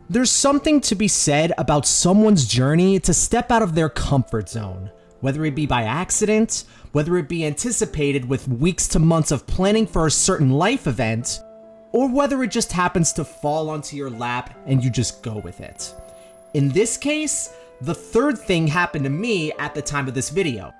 There's something to be said about someone's journey to step out of their comfort zone, whether it be by accident, whether it be anticipated with weeks to months of planning for a certain life event, or whether it just happens to fall onto your lap and you just go with it. In this case, the third thing happened to me at the time of this video.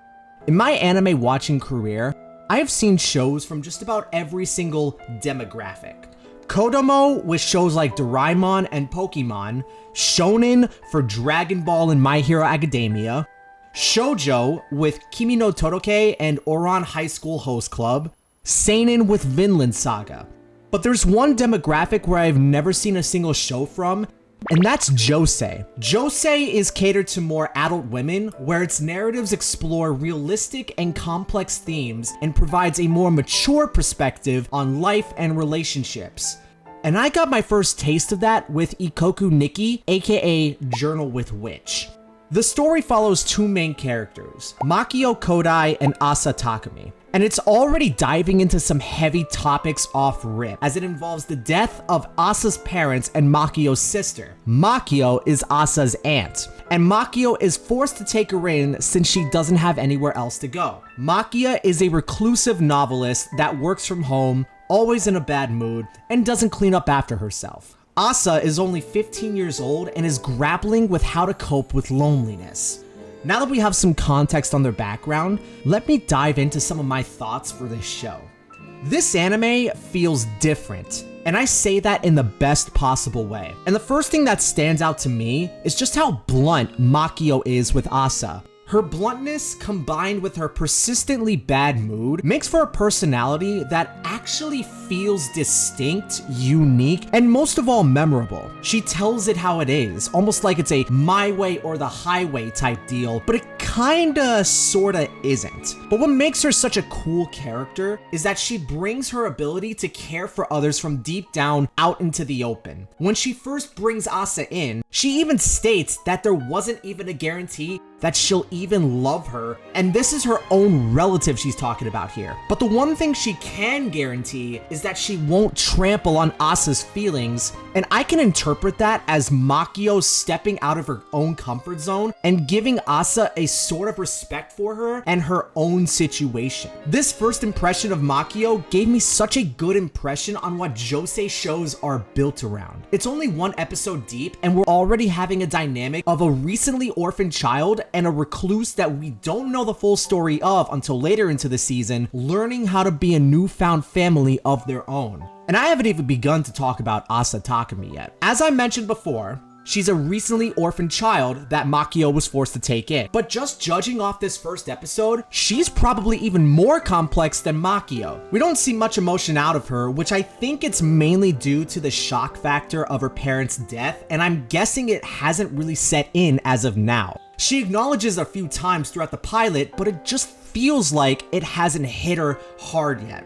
In my anime watching career, I have seen shows from just about every single demographic. Kodomo with shows like Doraemon and Pokemon, Shonen for Dragon Ball and My Hero Academia, Shoujo with Kimi no Todoke and Ouran High School Host Club, Seinen with Vinland Saga. But there's one demographic where I've never seen a single show from, and that's Josei. Josei is catered to more adult women, where its narratives explore realistic and complex themes and provides a more mature perspective on life and relationships. And I got my first taste of that with Ikoku Nikki, aka Journal with Witch. The story follows two main characters, Makio Kodai and Asa Takami. And it's already diving into some heavy topics off rip, as it involves the death of Asa's parents and Makio's sister. Makio is Asa's aunt, and Makio is forced to take her in since she doesn't have anywhere else to go. Makio is a reclusive novelist that works from home, always in a bad mood, and doesn't clean up after herself. Asa is only 15 years old and is grappling with how to cope with loneliness. Now that we have some context on their background, let me dive into some of my thoughts for this show. This anime feels different, and I say that in the best possible way. And the first thing that stands out to me is just how blunt Makio is with Asa. Her bluntness, combined with her persistently bad mood, makes for a personality that actually feels distinct, unique, and most of all memorable. She tells it how it is, almost like it's a my way or the highway type deal, but it kinda sorta isn't. But what makes her such a cool character is that she brings her ability to care for others from deep down out into the open. When she first brings Asa in, she even states that there wasn't even a guarantee that she'll even love her, and this is her own relative she's talking about here. But the one thing she can guarantee is that she won't trample on Asa's feelings, and I can interpret that as Makio stepping out of her own comfort zone and giving Asa a sort of respect for her and her own situation. This first impression of Makio gave me such a good impression on what Josei shows are built around. It's only one episode deep, and we're already having a dynamic of a recently orphaned child and a recluse that we don't know the full story of until later into the season, learning how to be a newfound family of their own. And I haven't even begun to talk about Asa Takami yet. As I mentioned before, she's a recently orphaned child that Makio was forced to take in. But just judging off this first episode, she's probably even more complex than Makio. We don't see much emotion out of her, which I think it's mainly due to the shock factor of her parents' death, and I'm guessing it hasn't really set in as of now. She acknowledges a few times throughout the pilot, but it just feels like it hasn't hit her hard yet.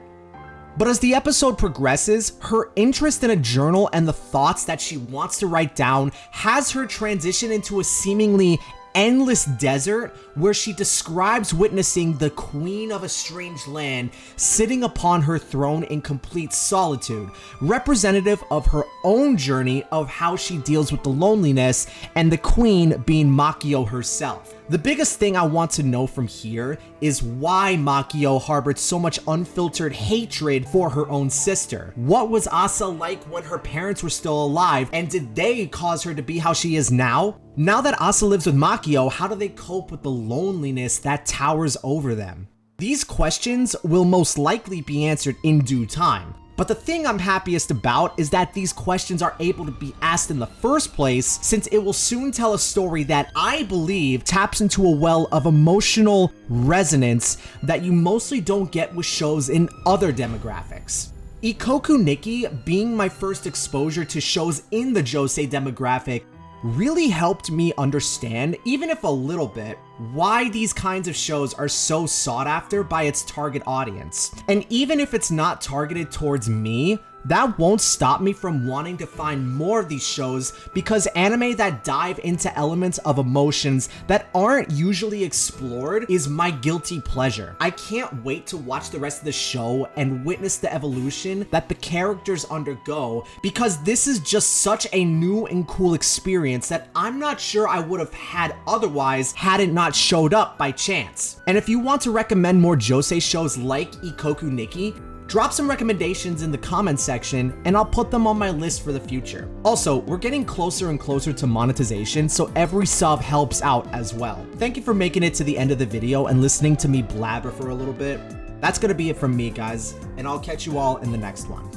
But as the episode progresses, her interest in a journal and the thoughts that she wants to write down has her transition into a seemingly endless desert where she describes witnessing the queen of a strange land sitting upon her throne in complete solitude, representative of her own journey of how she deals with the loneliness, and the queen being Makio herself. The biggest thing I want to know from here is why Makio harbored so much unfiltered hatred for her own sister. What was Asa like when her parents were still alive, and did they cause her to be how she is now? Now that Asa lives with Makio, how do they cope with the loneliness that towers over them? These questions will most likely be answered in due time. But the thing I'm happiest about is that these questions are able to be asked in the first place, since it will soon tell a story that I believe taps into a well of emotional resonance that you mostly don't get with shows in other demographics. Ikoku Nikki being my first exposure to shows in the Josei demographic really helped me understand, even if a little bit, why these kinds of shows are so sought after by its target audience. And even if it's not targeted towards me, That won't stop me from wanting to find more of these shows, because anime that dive into elements of emotions that aren't usually explored is my guilty pleasure. I can't wait to watch the rest of the show and witness the evolution that the characters undergo, because this is just such a new and cool experience that I'm not sure I would have had otherwise had it not showed up by chance. And if you want to recommend more Josei shows like Ikoku Nikki, drop some recommendations in the comments section and I'll put them on my list for the future. Also, we're getting closer and closer to monetization, so every sub helps out as well. Thank you for making it to the end of the video and listening to me blabber for a little bit. That's gonna be it from me, guys, and I'll catch you all in the next one.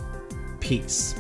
Peace.